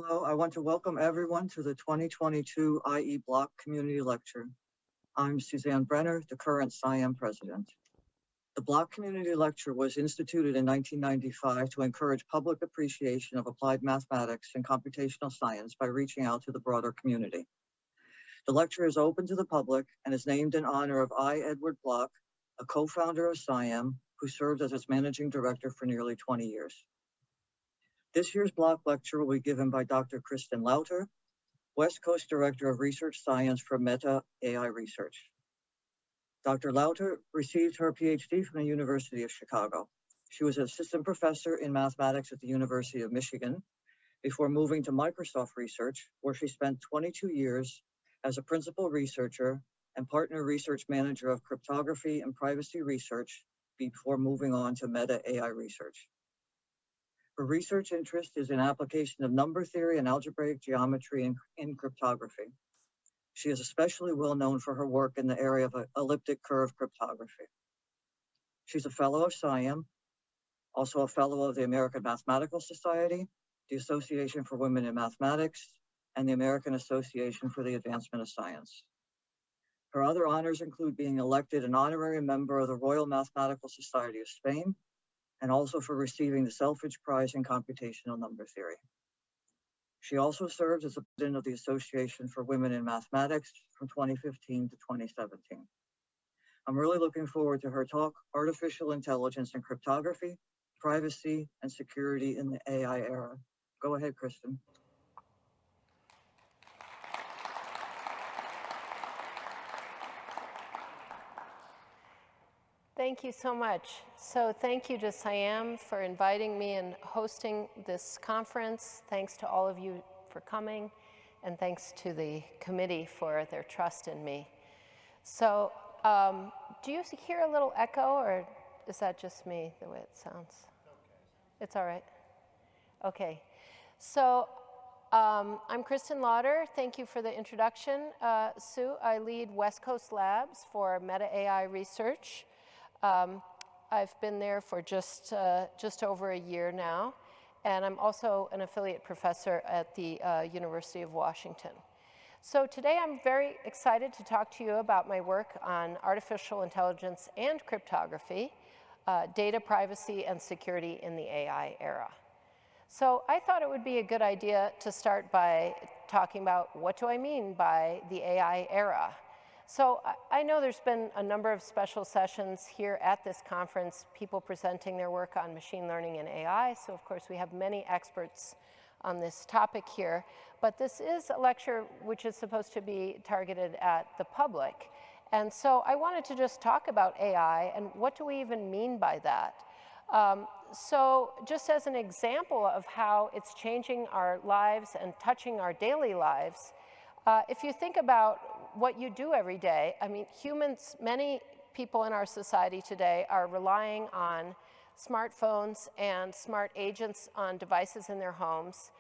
Hello, I want to welcome everyone to the 2022 IE Block Community Lecture. I'm Suzanne Brenner, the current SIAM president. The Block Community Lecture was instituted in 1995 to encourage public appreciation of applied mathematics and computational science by reaching out to the broader community. The lecture is open to the public and is named in honor of I. Edward Block, a co-founder of SIAM, who served as its managing director for nearly 20 years. This year's Block lecture will be given by Dr. Kristen Lauter, West Coast Director of Research Science for Meta AI Research. Dr. Lauter received her PhD from the University of Chicago. She was an assistant professor in mathematics at the University of Michigan before moving to Microsoft Research, where she spent 22 years as a principal researcher and partner research manager of cryptography and privacy research before moving on to Meta AI Research. Her research interest is in application of number theory and algebraic geometry in cryptography. She is especially well known for her work in the area of elliptic curve cryptography. She's a fellow of SIAM, also a fellow of the American Mathematical Society, the Association for Women in Mathematics, and the American Association for the Advancement of Science. Her other honors include being elected an honorary member of the Royal Mathematical Society of Spain, and also for receiving the Selfridge Prize in Computational Number Theory. She also served as the president of the Association for Women in Mathematics from 2015 to 2017. I'm really looking forward to her talk, Artificial Intelligence and Cryptography, Privacy and Security in the AI Era. Go ahead, Kristen. Thank you so much. So thank you to SIAM for inviting me and hosting this conference. Thanks to all of you for coming, and thanks to the committee for their trust in me. So do you hear a little echo, or is that just me, the way it sounds? Okay. It's all right? Okay. So I'm Kristen Lauter. Thank you for the introduction, Sue. I lead West Coast Labs for Meta AI Research. I've been there for just over a year now, and I'm also an affiliate professor at the University of Washington. So today I'm very excited to talk to you about my work on artificial intelligence and cryptography, data privacy and security in the AI era. So I thought it would be a good idea to start by talking about what do I mean by the AI era. So I know there's been a number of special sessions here at this conference, people presenting their work on machine learning and AI. So of course we have many experts on this topic here. But this is a lecture which is supposed to be targeted at the public. And so I wanted to just talk about AI and what do we even mean by that. So just as an example of how it's changing our lives and touching our daily lives, if you think about what you do every day, I mean, humans, many people in our society today are relying on smartphones and smart agents on devices in their homes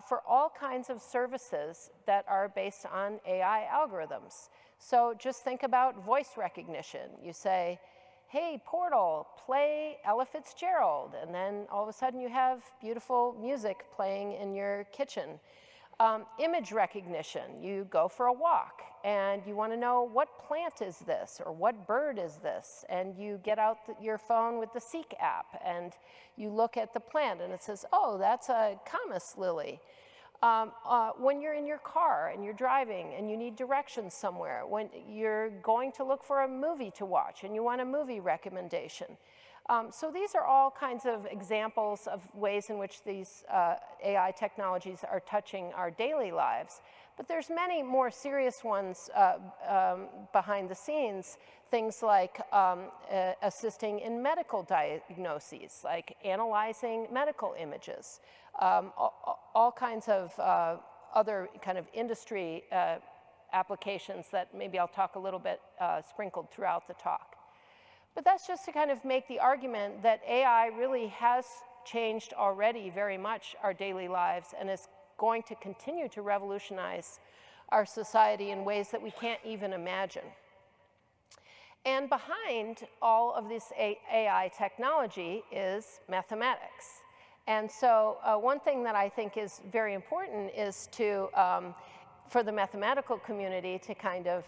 for all kinds of services that are based on AI algorithms. So just think about voice recognition. You say, hey, Portal, play Ella Fitzgerald, and then all of a sudden you have beautiful music playing in your kitchen. Image recognition, you go for a walk and you want to know what plant is this or what bird is this, and you get out your phone with the Seek app and you look at the plant and it says, oh, that's a camas lily. When you're in your car and you're driving and you need directions somewhere, when you're going to look for a movie to watch and you want a movie recommendation. So these are all kinds of examples of ways in which these AI technologies are touching our daily lives. But there's many more serious ones behind the scenes, things like assisting in medical diagnoses, like analyzing medical images, all kinds of other kind of industry applications that maybe I'll talk a little bit sprinkled throughout the talk. But that's just to kind of make the argument that AI really has changed already very much our daily lives and is going to continue to revolutionize our society in ways that we can't even imagine. And behind all of this AI technology is mathematics. And so one thing that I think is very important is to, for the mathematical community to kind of,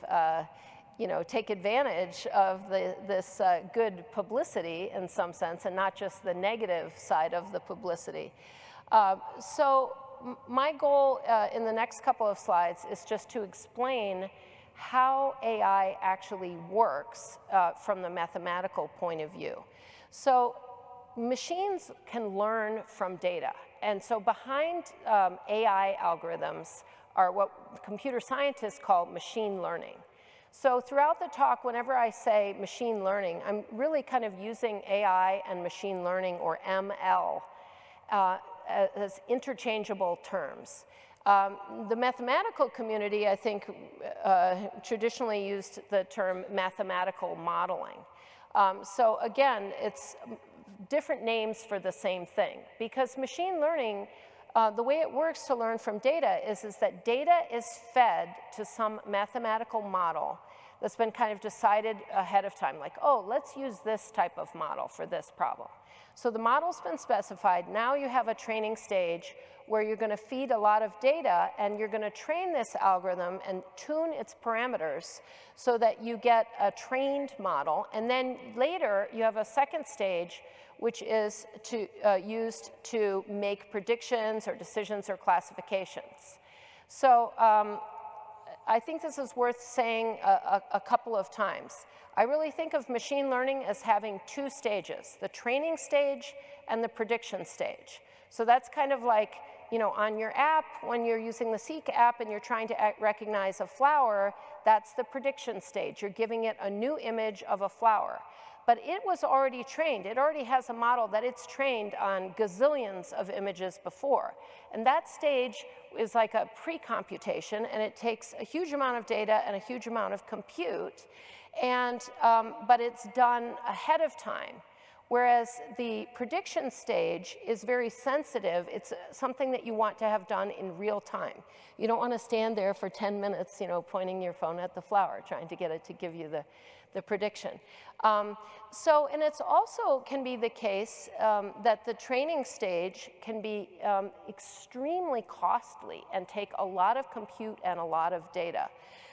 take advantage of this good publicity in some sense, and not just the negative side of the publicity. So my goal in the next couple of slides is just to explain how AI actually works from the mathematical point of view. So machines can learn from data. And so behind AI algorithms are what computer scientists call machine learning. So throughout the talk, whenever I say machine learning, I'm really kind of using AI and machine learning, or ML, as interchangeable terms. The mathematical community, I think, traditionally used the term mathematical modeling. So again, it's different names for the same thing, because machine learning, the way it works to learn from data is that data is fed to some mathematical model that's been kind of decided ahead of time, like, oh, let's use this type of model for this problem. So the model's been specified. Now you have a training stage where you're going to feed a lot of data, and you're going to train this algorithm and tune its parameters so that you get a trained model. And then later, you have a second stage, which is used to make predictions or decisions or classifications. So I think this is worth saying a couple of times. I really think of machine learning as having two stages, the training stage and the prediction stage. So that's kind of like, on your app, when you're using the Seek app and you're trying to recognize a flower, that's the prediction stage. You're giving it a new image of a flower. But it was already trained. It already has a model that it's trained on gazillions of images before. And that stage is like a pre-computation, and it takes a huge amount of data and a huge amount of compute. And, but it's done ahead of time. Whereas the prediction stage is very sensitive. It's something that you want to have done in real time. You don't want to stand there for 10 minutes, pointing your phone at the flower, trying to get it to give you the prediction. And it's also can be the case that the training stage can be extremely costly and take a lot of compute and a lot of data.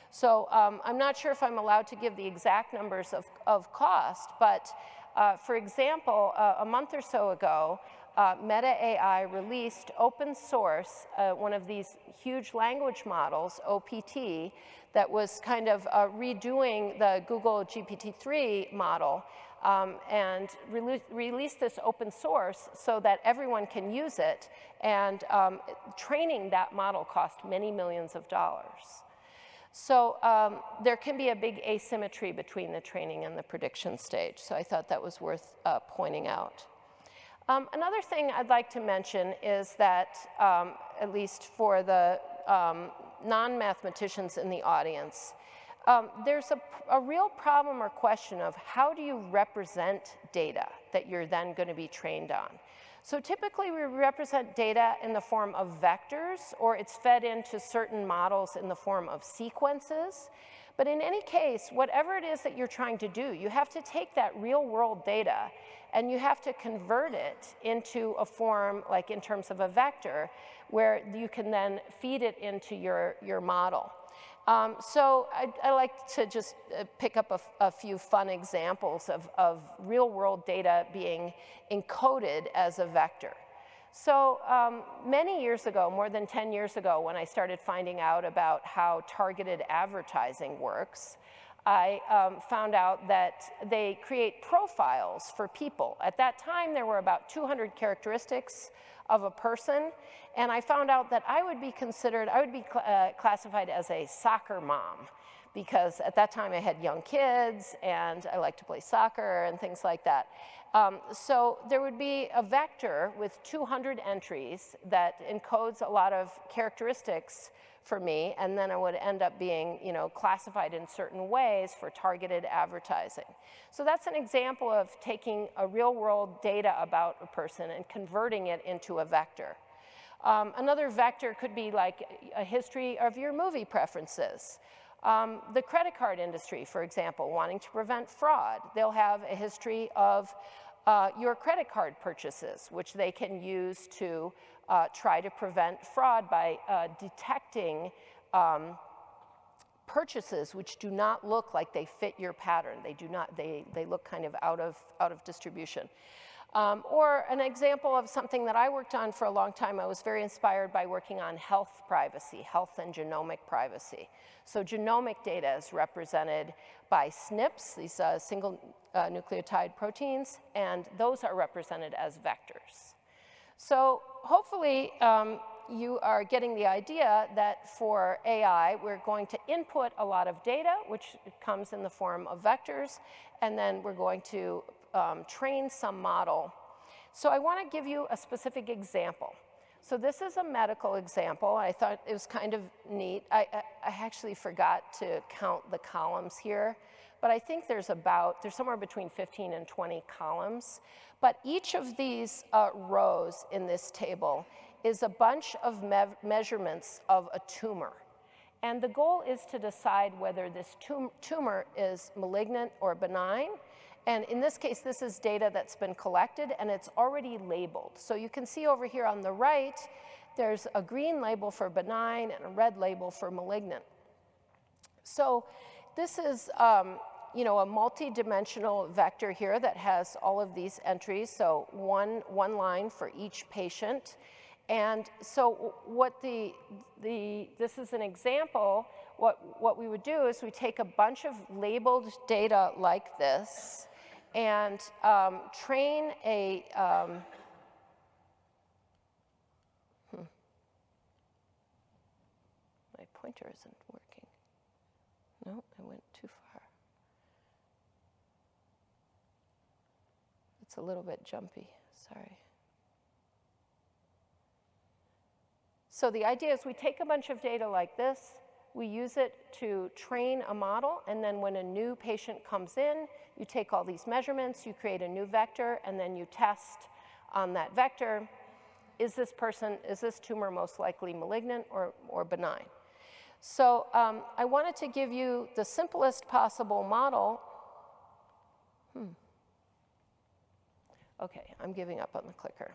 So I'm not sure if I'm allowed to give the exact numbers of cost, but for example, a month or so ago, Meta AI released open source, one of these huge language models, OPT, that was kind of redoing the Google GPT-3 model, and released this open source so that everyone can use it. And training that model cost many millions of dollars. So there can be a big asymmetry between the training and the prediction stage. So I thought that was worth pointing out. Another thing I'd like to mention is that, at least for the non-mathematicians in the audience, there's a real problem or question of how do you represent data that you're then going to be trained on. So typically we represent data in the form of vectors, or it's fed into certain models in the form of sequences. But in any case, whatever it is that you're trying to do, you have to take that real world data and you have to convert it into a form, like in terms of a vector, where you can then feed it into your model. So I like to just pick up a few fun examples of real world data being encoded as a vector. So many years ago, more than 10 years ago, when I started finding out about how targeted advertising works, I found out that they create profiles for people. At that time, there were about 200 characteristics of a person, and I found out that I would be classified as a soccer mom, because at that time I had young kids and I liked to play soccer and things like that. So there would be a vector with 200 entries that encodes a lot of characteristics for me, and then I would end up being, classified in certain ways for targeted advertising. So that's an example of taking a real world data about a person and converting it into a vector. Another vector could be like a history of your movie preferences. The credit card industry, for example, wanting to prevent fraud, they'll have a history of your credit card purchases, which they can use to try to prevent fraud by detecting purchases which do not look like they fit your pattern. They do not, they look kind of out of distribution. Or an example of something that I worked on for a long time, I was very inspired by working on health privacy, health and genomic privacy. So genomic data is represented by SNPs, these single nucleotide proteins, and those are represented as vectors. So hopefully you are getting the idea that for AI, we're going to input a lot of data, which comes in the form of vectors, and then we're going to train some model. So I want to give you a specific example. So this is a medical example. I thought it was kind of neat. I actually forgot to count the columns here, but I think there's somewhere between 15 and 20 columns. But each of these rows in this table is a bunch of measurements of a tumor. And the goal is to decide whether this tumor is malignant or benign. And in this case, this is data that's been collected and it's already labeled. So you can see over here on the right, there's a green label for benign and a red label for malignant. So this is you know, a multi-dimensional vector here that has all of these entries, so one line for each patient. And so what this is an example, what we would do is we take a bunch of labeled data like this and train a, my pointer isn't working. No, I went too far. It's a little bit jumpy, sorry. So the idea is we take a bunch of data like this, we use it to train a model, and then when a new patient comes in, you take all these measurements, you create a new vector, and then you test on that vector, is this tumor most likely malignant or benign? So I wanted to give you the simplest possible model. Okay, I'm giving up on the clicker.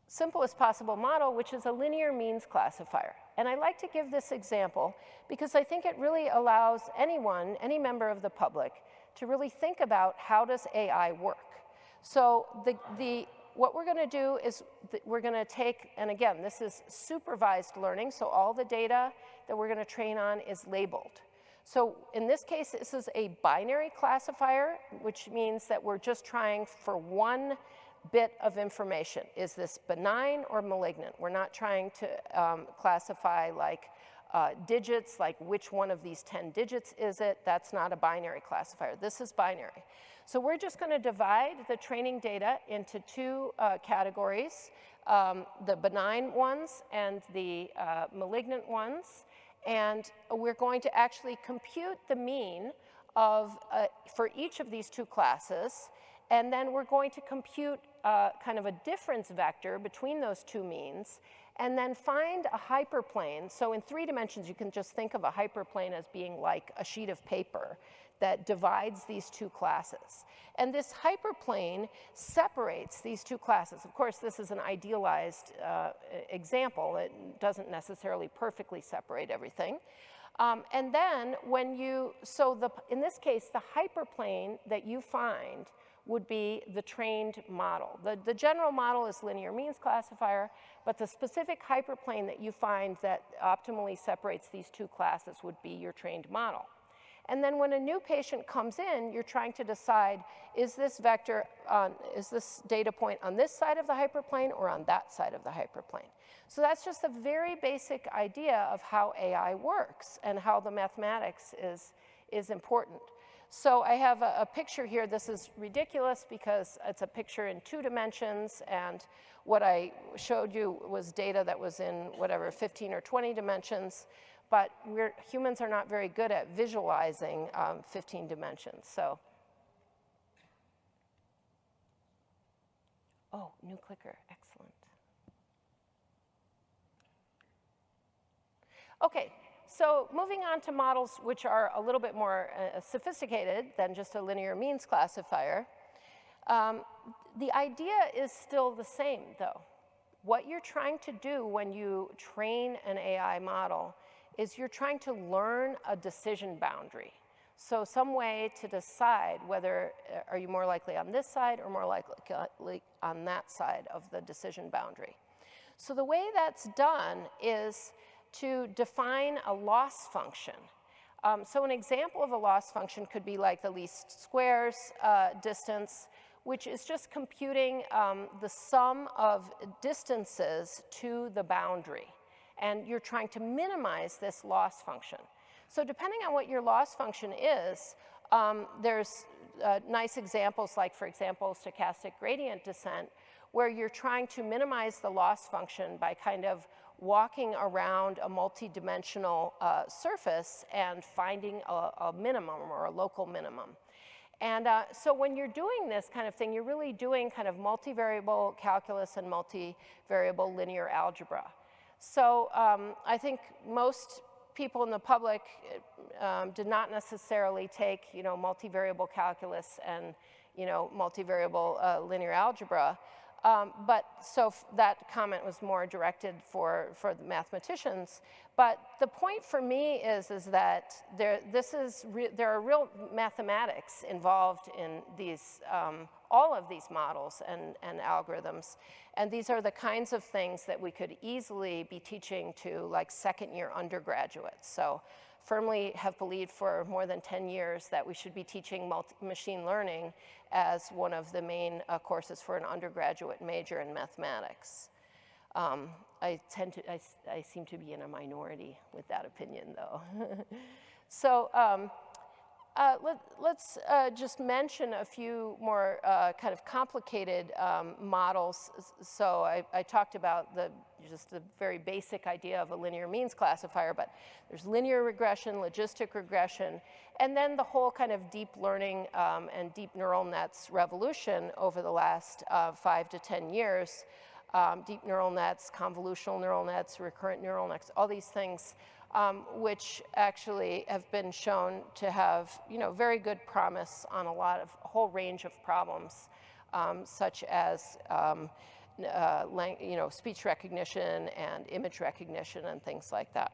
Simplest possible model, which is a linear means classifier. And I like to give this example because I think it really allows anyone, any member of the public, to really think about how does AI work. So what we're going to do is we're going to take, and again, this is supervised learning, so all the data that we're going to train on is labeled. So in this case, this is a binary classifier, which means that we're just trying for one bit of information. Is this benign or malignant? We're not trying to classify like digits, like which one of these 10 digits is it? That's not a binary classifier. This is binary. So we're just going to divide the training data into two categories, the benign ones and the malignant ones. And we're going to actually compute the mean of, for each of these two classes. And then we're going to compute kind of a difference vector between those two means, and then find a hyperplane. So in 3 dimensions, you can just think of a hyperplane as being like a sheet of paper that divides these two classes. And this hyperplane separates these two classes. Of course, this is an idealized example. It doesn't necessarily perfectly separate everything. And then when you, in this case, the hyperplane that you find would be the trained model. The general model is linear means classifier, but the specific hyperplane that you find that optimally separates these two classes would be your trained model. And then when a new patient comes in, you're trying to decide, is this vector, is this data point on this side of the hyperplane or on that side of the hyperplane? So that's just a very basic idea of how AI works and how the mathematics is important. So I have a picture here. This is ridiculous because it's a picture in 2 dimensions, and what I showed you was data that was in whatever, 15 or 20 dimensions, but humans are not very good at visualizing 15 dimensions. So, oh, new clicker, excellent. Okay, so moving on to models which are a little bit more sophisticated than just a linear means classifier. The idea is still the same, though. What you're trying to do when you train an AI model is you're trying to learn a decision boundary. So some way to decide whether are you more likely on this side or more likely on that side of the decision boundary. So the way that's done is to define a loss function. So an example of a loss function could be like the least squares distance, which is just computing the sum of distances to the boundary. And you're trying to minimize this loss function. So depending on what your loss function is, there's nice examples like, for example, stochastic gradient descent, where you're trying to minimize the loss function by kind of walking around a multi-dimensional surface and finding a minimum or a local minimum. And so when you're doing this kind of thing, you're really doing kind of multivariable calculus and multivariable linear algebra. So I think most people in the public did not necessarily take, multivariable calculus and, multivariable linear algebra. But so that comment was more directed for the mathematicians. But the point for me is that there are real mathematics involved in these, all of these models and algorithms. And these are the kinds of things that we could easily be teaching to like second-year undergraduates. So firmly have believed for more than 10 years that we should be teaching machine learning as one of the main courses for an undergraduate major in mathematics. I seem to be in a minority with that opinion, though. So let's just mention a few more kind of complicated models. So I talked about just the very basic idea of a linear means classifier, but there's linear regression, logistic regression, and then the whole kind of deep learning and deep neural nets revolution over the last 5 to 10 years. Deep neural nets, convolutional neural nets, recurrent neural nets, all these things which actually have been shown to have, very good promise on a whole range of problems, such as, speech recognition and image recognition and things like that.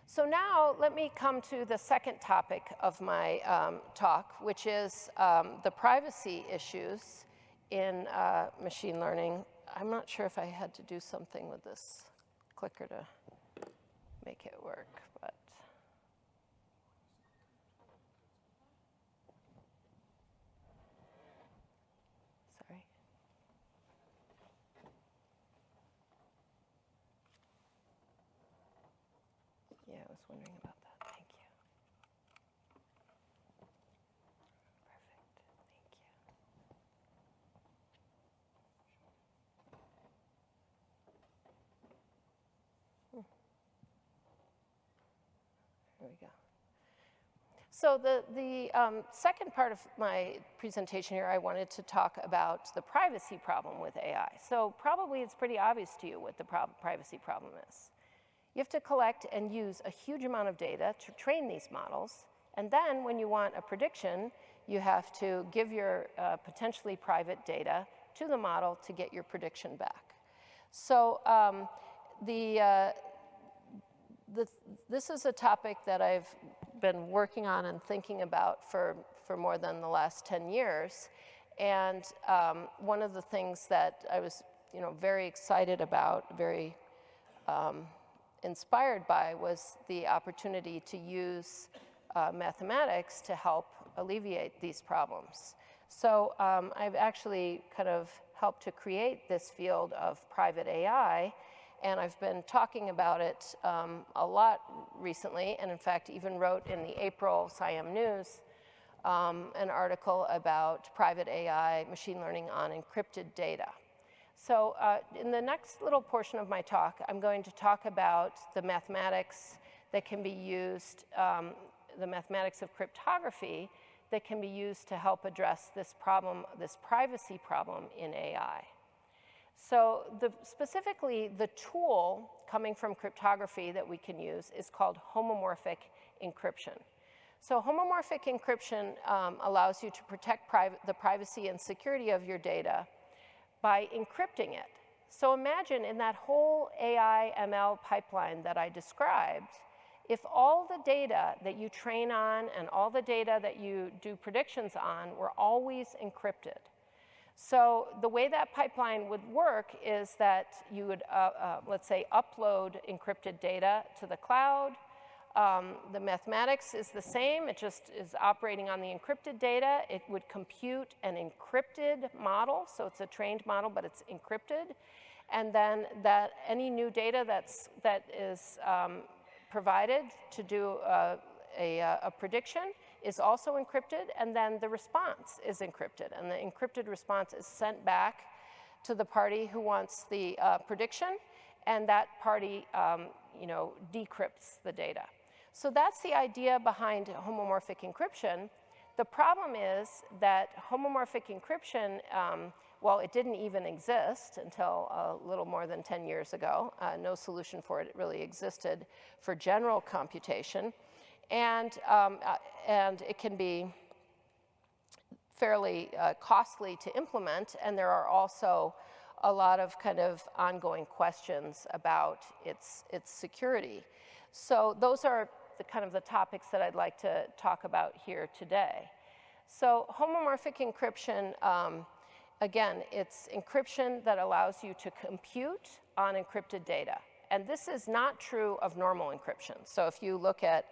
So now let me come to the second topic of my talk, which is the privacy issues in machine learning. I'm not sure if I had to do something with this clicker to make it work, but sorry. Yeah, I was wondering about that. Thank you. Perfect. Thank you. There we go. So the second part of my presentation here, I wanted to talk about the privacy problem with AI. So probably it's pretty obvious to you what the privacy problem is. You have to collect and use a huge amount of data to train these models. And then when you want a prediction, you have to give your potentially private data to the model to get your prediction back. So this is a topic that I've been working on and thinking about for more than the last 10 years. And one of the things that I was very excited about, very inspired by, was the opportunity to use mathematics to help alleviate these problems. So I've actually kind of helped to create this field of private AI, and I've been talking about it a lot recently, and in fact even wrote in the April SciEM News an article about private AI machine learning on encrypted data. So in the next little portion of my talk, I'm going to talk about the mathematics that can be used, the mathematics of cryptography that can be used to help address this problem, this privacy problem in AI. So specifically, the tool coming from cryptography that we can use is called homomorphic encryption. So homomorphic encryption allows you to protect the privacy and security of your data by encrypting it. So imagine in that whole AI ML pipeline that I described, if all the data that you train on and all the data that you do predictions on were always encrypted. So the way that pipeline would work is that you would, let's say, upload encrypted data to the cloud. The mathematics is the same. It just is operating on the encrypted data. It would compute an encrypted model. So it's a trained model, but it's encrypted. And then any new data that is provided to do a prediction is also encrypted, and then the response is encrypted, and the encrypted response is sent back to the party who wants the prediction, and that party decrypts the data. So that's the idea behind homomorphic encryption. The problem is that homomorphic encryption, well, it didn't even exist until a little more than 10 years ago. No solution for it really existed for general computation. And it can be fairly costly to implement, and there are also a lot of kind of ongoing questions about its security. So those are the topics that I'd like to talk about here today. So homomorphic encryption, again, it's encryption that allows you to compute on encrypted data. And this is not true of normal encryption. So if you look at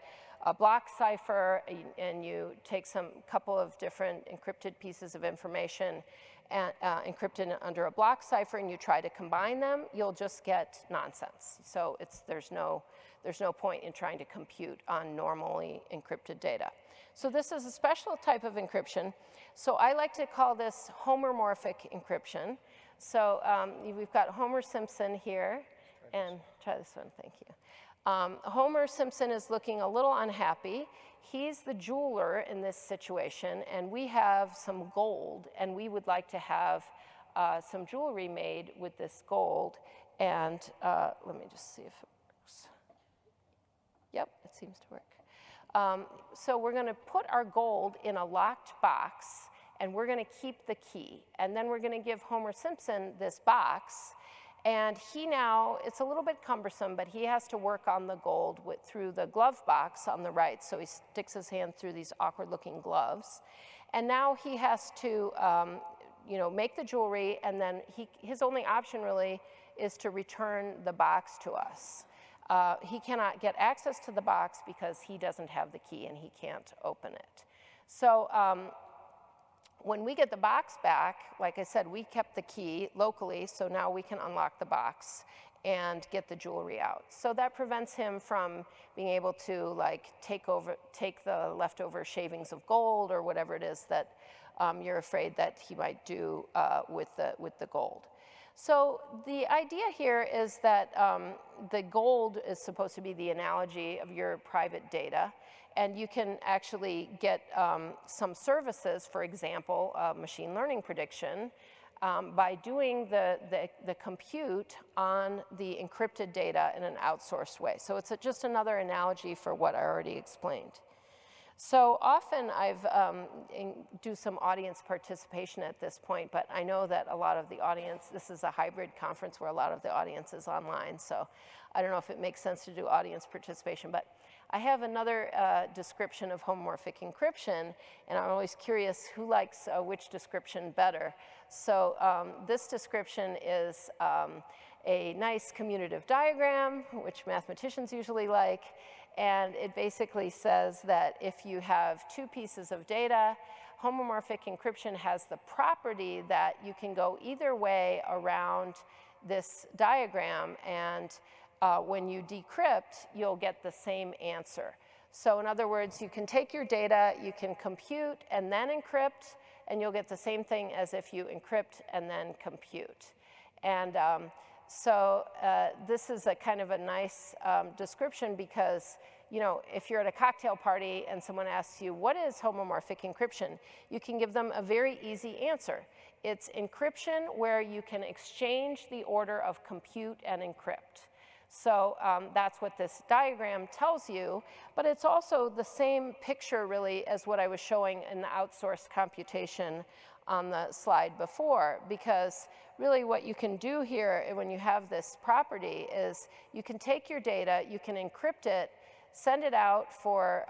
a block cipher and you take couple of different encrypted pieces of information and encrypted under a block cipher and you try to combine them, you'll just get nonsense. So there's no point in trying to compute on normally encrypted data. So this is a special type of encryption. So I like to call this homomorphic encryption. So we've got Homer Simpson here. And try this one, thank you. Homer Simpson is looking a little unhappy. He's the jeweler in this situation, and we have some gold, and we would like to have some jewelry made with this gold. And let me just see if it works. Yep, it seems to work. So we're going to put our gold in a locked box, and we're going to keep the key. And then we're going to give Homer Simpson this box. And it's a little bit cumbersome, but he has to work on the gold through the glove box on the right. So he sticks his hand through these awkward looking gloves. And now he has to make the jewelry, and then his only option really is to return the box to us. He cannot get access to the box because he doesn't have the key and he can't open it. So when we get the box back, like I said, we kept the key locally, so now we can unlock the box and get the jewelry out. So that prevents him from being able to take the leftover shavings of gold or whatever it is that you're afraid that he might do with the gold. So the idea here is that the gold is supposed to be the analogy of your private data. And you can actually get some services, for example, machine learning prediction, by doing the compute on the encrypted data in an outsourced way. So it's just another analogy for what I already explained. So often do some audience participation at this point, but I know that a lot of the audience, this is a hybrid conference where a lot of the audience is online, so I don't know if it makes sense to do audience participation, but I have another description of homomorphic encryption, and I'm always curious who likes which description better. So this description is a nice commutative diagram, which mathematicians usually like, and it basically says that if you have two pieces of data, homomorphic encryption has the property that you can go either way around this diagram, and when you decrypt, you'll get the same answer. So in other words, you can take your data, you can compute and then encrypt, and you'll get the same thing as if you encrypt and then compute. And so this is a kind of a nice description because you know, if you're at a cocktail party and someone asks you, what is homomorphic encryption? You can give them a very easy answer. It's encryption where you can exchange the order of compute and encrypt. So that's what this diagram tells you, but it's also the same picture really as what I was showing in the outsourced computation on the slide before, because really what you can do here when you have this property is you can take your data, you can encrypt it, send it out for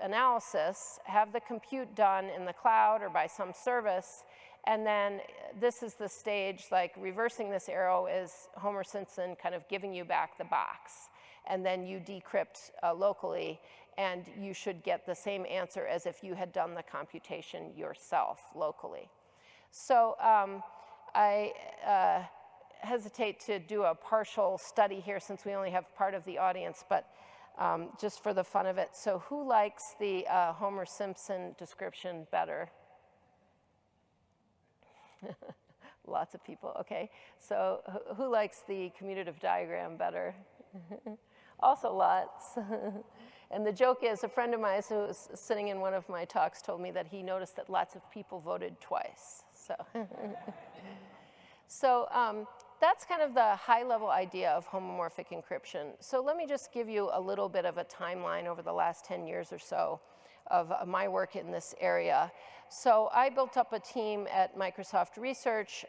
analysis, have the compute done in the cloud or by some service, and then this is the stage, like reversing this arrow is Homer Simpson kind of giving you back the box. And then you decrypt locally, and you should get the same answer as if you had done the computation yourself locally. So I hesitate to do a partial study here since we only have part of the audience, but just for the fun of it. So who likes the Homer Simpson description better? Lots of people, okay. So who likes the commutative diagram better? Also lots. And the joke is, a friend of mine who was sitting in one of my talks told me that he noticed that lots of people voted twice. So, so that's kind of the high-level idea of homomorphic encryption. So let me just give you a little bit of a timeline over the last 10 years or so of my work in this area. So I built up a team at Microsoft Research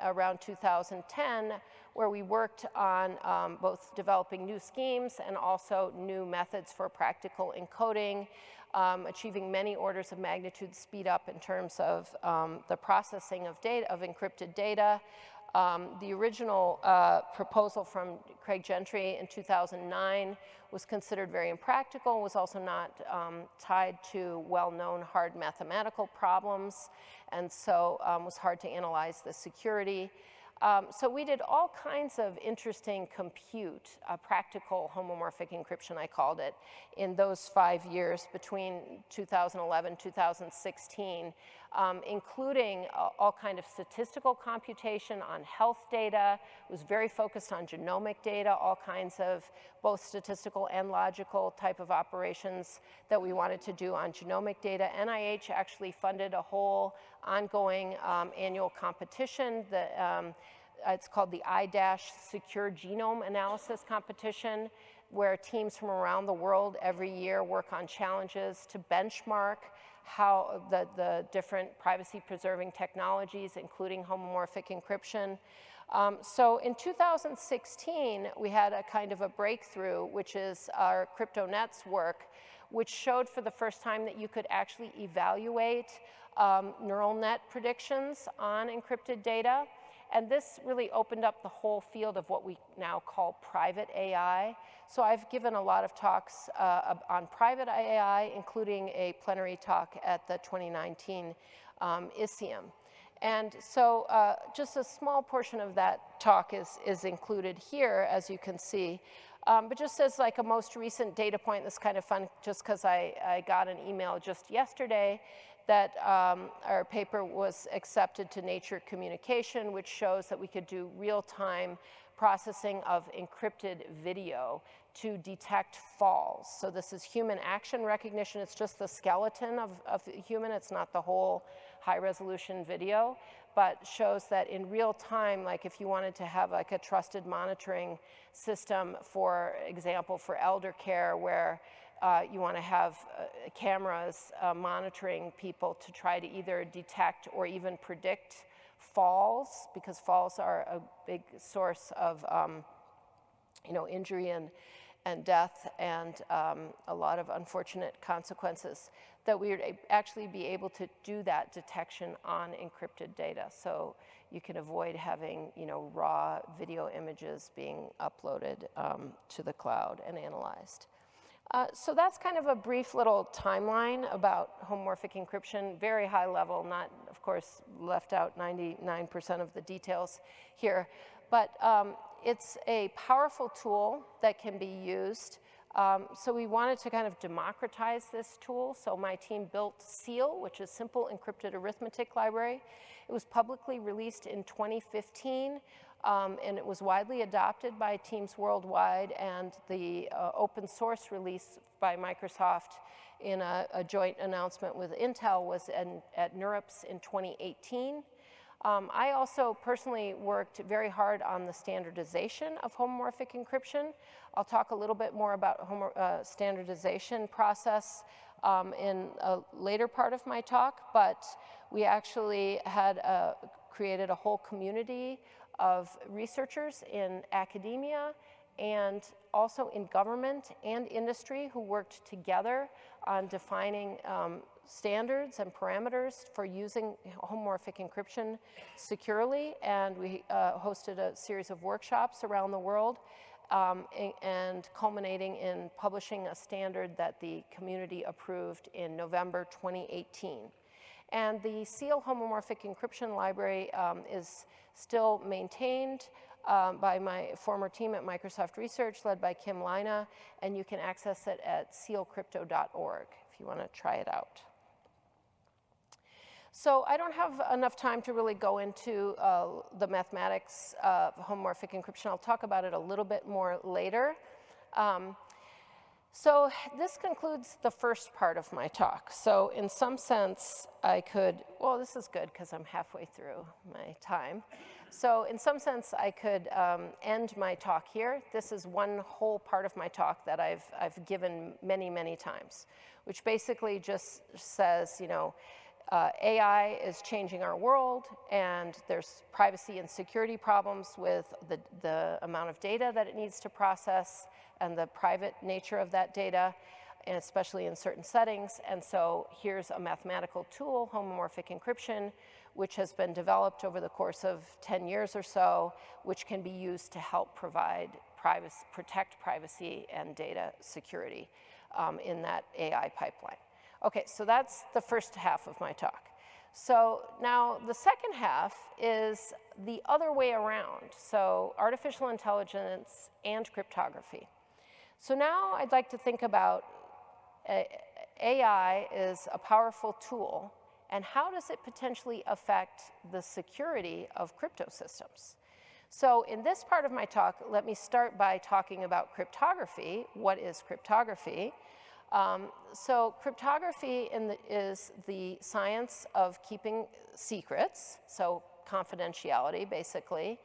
around 2010 where we worked on both developing new schemes and also new methods for practical encoding, achieving many orders of magnitude speed up in terms of the processing of data, of encrypted data. The original proposal from Craig Gentry in 2009 was considered very impractical, was also not tied to well-known hard mathematical problems, and so was hard to analyze the security. So we did all kinds of interesting compute, practical homomorphic encryption, I called it, in those 5 years between 2011, 2016, including all kind of statistical computation on health data. It was very focused on genomic data, all kinds of both statistical and logical type of operations that we wanted to do on genomic data. NIH actually funded a whole ongoing annual competition that it's called the Secure Genome Analysis Competition, where teams from around the world every year work on challenges to benchmark how the different privacy-preserving technologies, including homomorphic encryption. So in 2016, we had a kind of a breakthrough, which is our CryptoNets work, which showed for the first time that you could actually evaluate neural net predictions on encrypted data. And this really opened up the whole field of what we now call private AI. So I've given a lot of talks on private AI, including a plenary talk at the 2019 ISIUM. And so just a small portion of that talk is included here, as you can see. But just as like a most recent data point, this is kind of fun just because I got an email just yesterday that our paper was accepted to Nature Communication, which shows that we could do real-time processing of encrypted video to detect falls. So this is human action recognition. It's just the skeleton of a human. It's not the whole high-resolution video, but shows that in real time, like if you wanted to have like a trusted monitoring system, for example, for elder care, where you want to have cameras monitoring people to try to either detect or even predict falls, because falls are a big source of injury and death and a lot of unfortunate consequences, that we would actually be able to do that detection on encrypted data. So you can avoid having raw video images being uploaded to the cloud and analyzed. So that's kind of a brief little timeline about homomorphic encryption, very high level, not, of course, left out 99% of the details here. But it's a powerful tool that can be used So we wanted to kind of democratize this tool. So my team built SEAL, which is Simple Encrypted Arithmetic Library. It was publicly released in 2015, and it was widely adopted by teams worldwide, and the open source release by Microsoft in a joint announcement with Intel was at NeurIPS in 2018. I also personally worked very hard on the standardization of homomorphic encryption. I'll talk a little bit more about standardization process in a later part of my talk, but we actually had created a whole community of researchers in academia and also in government and industry who worked together on defining standards and parameters for using homomorphic encryption securely, and we hosted a series of workshops around the world and culminating in publishing a standard that the community approved in November 2018. And the SEAL homomorphic encryption library is still maintained by my former team at Microsoft Research, led by Kim Lina, and you can access it at sealcrypto.org if you want to try it out. So I don't have enough time to really go into the mathematics of homomorphic encryption. I'll talk about it a little bit more later. So this concludes the first part of my talk. So in some sense, I could, well, this is good because I'm halfway through my time. So in some sense, I could end my talk here. This is one whole part of my talk that I've given many, many times, which basically just says, you know, AI is changing our world, and there's privacy and security problems with the amount of data that it needs to process and the private nature of that data, and especially in certain settings. And so here's a mathematical tool, homomorphic encryption, which has been developed over the course of 10 years or so, which can be used to help provide protect privacy and data security in that AI pipeline. Okay, so that's the first half of my talk. So now the second half is the other way around, so artificial intelligence and cryptography. So now I'd like to think about AI is a powerful tool, and how does it potentially affect the security of crypto systems? So in this part of my talk, let me start by talking about cryptography. What is cryptography? So cryptography is the science of keeping secrets, so confidentiality basically,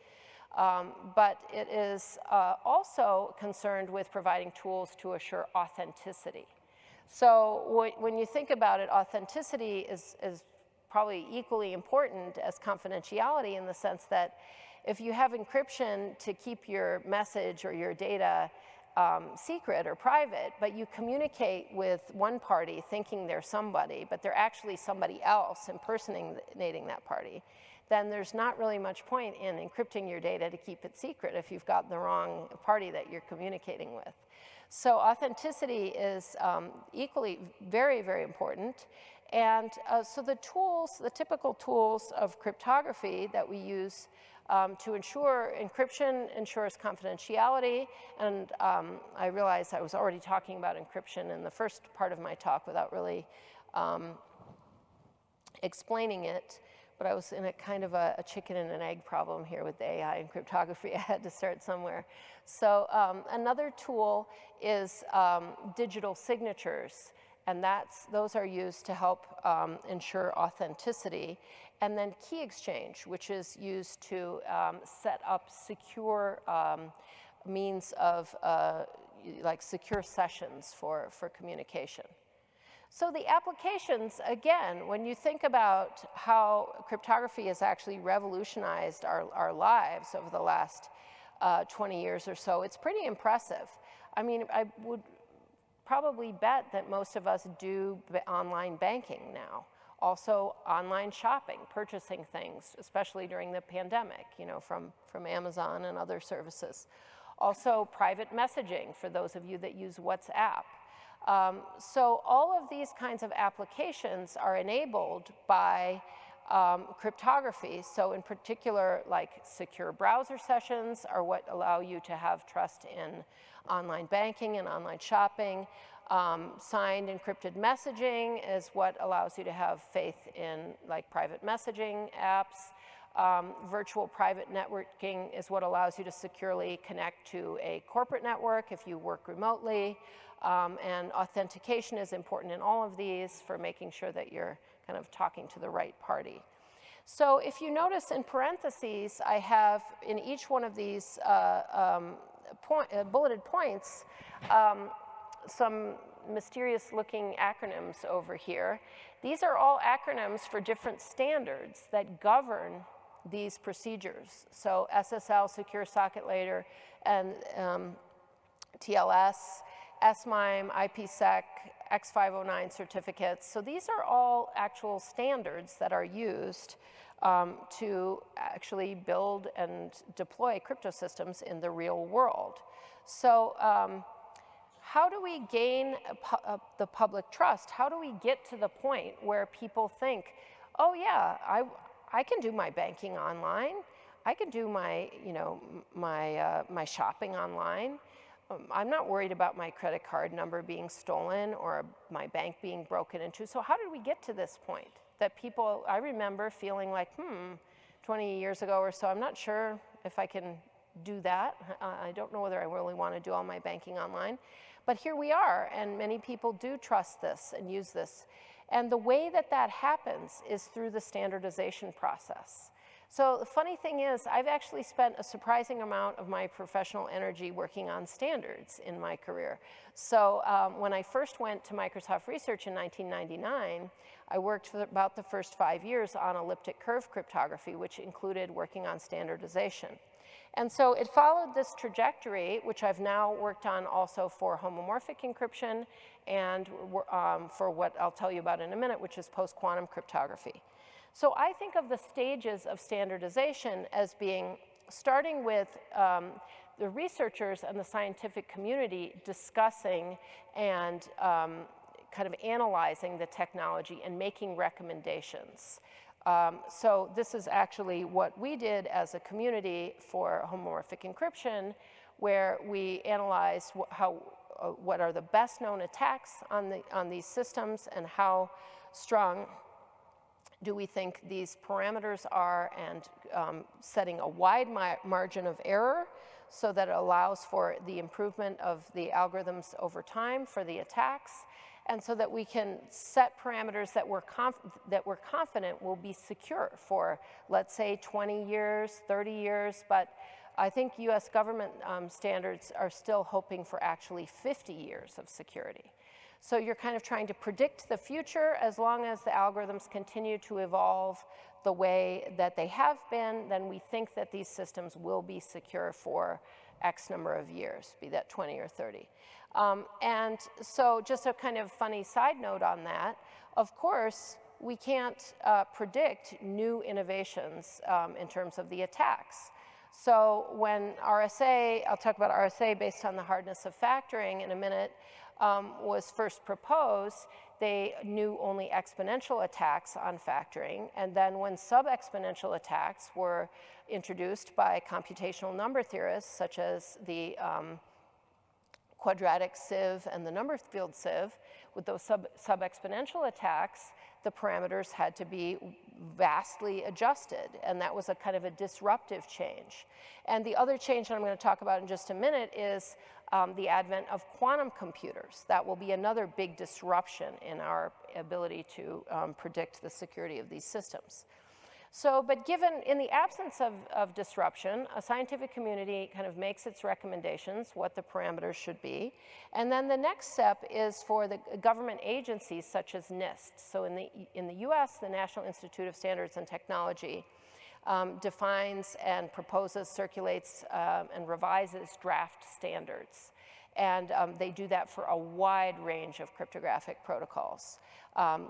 but it is also concerned with providing tools to assure authenticity. So when you think about it, authenticity is probably equally important as confidentiality, in the sense that if you have encryption to keep your message or your data secret or private, but you communicate with one party thinking they're somebody, but they're actually somebody else impersonating that party, then there's not really much point in encrypting your data to keep it secret if you've got the wrong party that you're communicating with. So authenticity is equally very, very important. And so the tools, the typical tools of cryptography that we use to ensure encryption ensures confidentiality, and I realized I was already talking about encryption in the first part of my talk without really explaining it, but I was in a kind of a chicken and an egg problem here with the AI and cryptography. I had to start somewhere. So another tool is digital signatures, and those are used to help ensure authenticity. And then key exchange, which is used to set up secure means of like secure sessions for communication. So the applications, again, when you think about how cryptography has actually revolutionized our lives over the last 20 years or so, it's pretty impressive. I mean, I would probably bet that most of us do online banking now. Also online shopping, purchasing things, especially during the pandemic, you know, from Amazon and other services. Also private messaging for those of you that use WhatsApp. So all of these kinds of applications are enabled by cryptography. So in particular, like secure browser sessions are what allow you to have trust in online banking and online shopping. Signed encrypted messaging is what allows you to have faith in like private messaging apps. Virtual private networking is what allows you to securely connect to a corporate network if you work remotely. And authentication is important in all of these for making sure that you're kind of talking to the right party. So if you notice in parentheses, I have in each one of these bulleted points some mysterious looking acronyms over here. These are all acronyms for different standards that govern these procedures. So SSL, Secure Socket Layer, and TLS, SMIME, IPsec, X509 certificates. So these are all actual standards that are used to actually build and deploy crypto systems in the real world. So how do we gain the public trust? How do we get to the point where people think, oh yeah, I can do my banking online. I can do my, my shopping online. I'm not worried about my credit card number being stolen or my bank being broken into. So how did we get to this point? That people, I remember feeling like, 20 years ago or so, I'm not sure if I can do that. I don't know whether I really want to do all my banking online. But here we are, and many people do trust this and use this. And the way that that happens is through the standardization process. So the funny thing is, I've actually spent a surprising amount of my professional energy working on standards in my career. So when I first went to Microsoft Research in 1999, I worked for about the first 5 years on elliptic curve cryptography, which included working on standardization. And so it followed this trajectory, which I've now worked on also for homomorphic encryption and for what I'll tell you about in a minute, which is post-quantum cryptography. So I think of the stages of standardization as being, starting with the researchers and the scientific community discussing and kind of analyzing the technology and making recommendations. So this is actually what we did as a community for homomorphic encryption, where we analyzed what are the best known attacks on these systems and how strong do we think these parameters are, and setting a wide margin of error so that it allows for the improvement of the algorithms over time for the attacks, and so that we can set parameters that we're confident will be secure for, let's say, 20 years, 30 years, but I think US government standards are still hoping for actually 50 years of security. So you're kind of trying to predict the future. As long as the algorithms continue to evolve the way that they have been, then we think that these systems will be secure for X number of years, be that 20 or 30. And so just a kind of funny side note on that, of course, we can't predict new innovations in terms of the attacks. So when RSA, I'll talk about RSA based on the hardness of factoring in a minute, was first proposed, they knew only exponential attacks on factoring. And then when sub-exponential attacks were introduced by computational number theorists, such as the quadratic sieve and the number field sieve, with those sub-exponential attacks, the parameters had to be vastly adjusted, and that was a kind of a disruptive change. And the other change that I'm going to talk about in just a minute is the advent of quantum computers. That will be another big disruption in our ability to predict the security of these systems. So, but given, in the absence of disruption, a scientific community kind of makes its recommendations, what the parameters should be. And then the next step is for the government agencies such as Nist. So in the US, the National Institute of Standards and Technology defines and proposes, circulates, and revises draft standards. And they do that for a wide range of cryptographic protocols.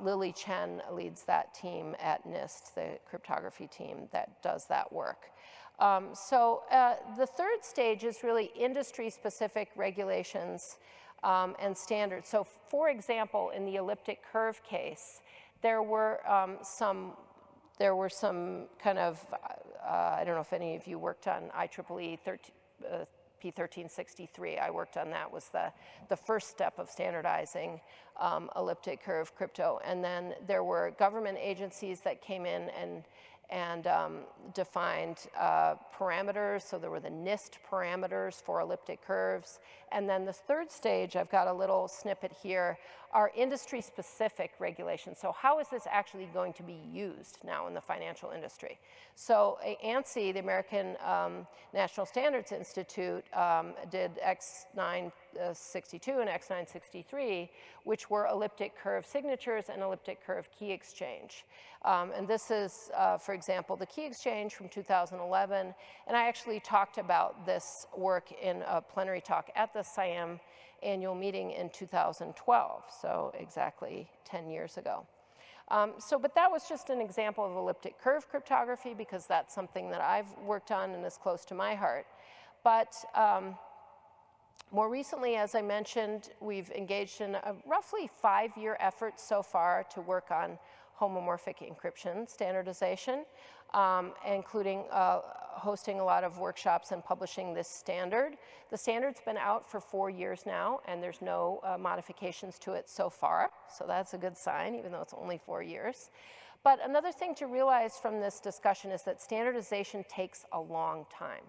Lily Chen leads that team at Nist, the cryptography team that does that work. So the third stage is really industry-specific regulations and standards. So for example, in the elliptic curve case, there were some there were some kind of, I don't know if any of you worked on IEEE P1363. I worked on that, was the first step of standardizing elliptic curve crypto. And then there were government agencies that came in and defined parameters. So there were the Nist parameters for elliptic curves. And then the third stage, I've got a little snippet here, are industry-specific regulations. So how is this actually going to be used now in the financial industry? So ANSI, the American National Standards Institute, did X962 and X963, which were elliptic curve signatures and elliptic curve key exchange. And this is, for example, the key exchange from 2011. And I actually talked about this work in a plenary talk at the SIAM annual meeting in 2012, so exactly 10 years ago. But that was just an example of elliptic curve cryptography, because that's something that I've worked on and is close to my heart. But more recently, as I mentioned, we've engaged in a roughly 5-year effort so far to work on homomorphic encryption standardization, including hosting a lot of workshops and publishing this standard. The standard's been out for 4 years now, and there's no modifications to it so far, so that's a good sign, even though it's only 4 years. But another thing to realize from this discussion is that standardization takes a long time.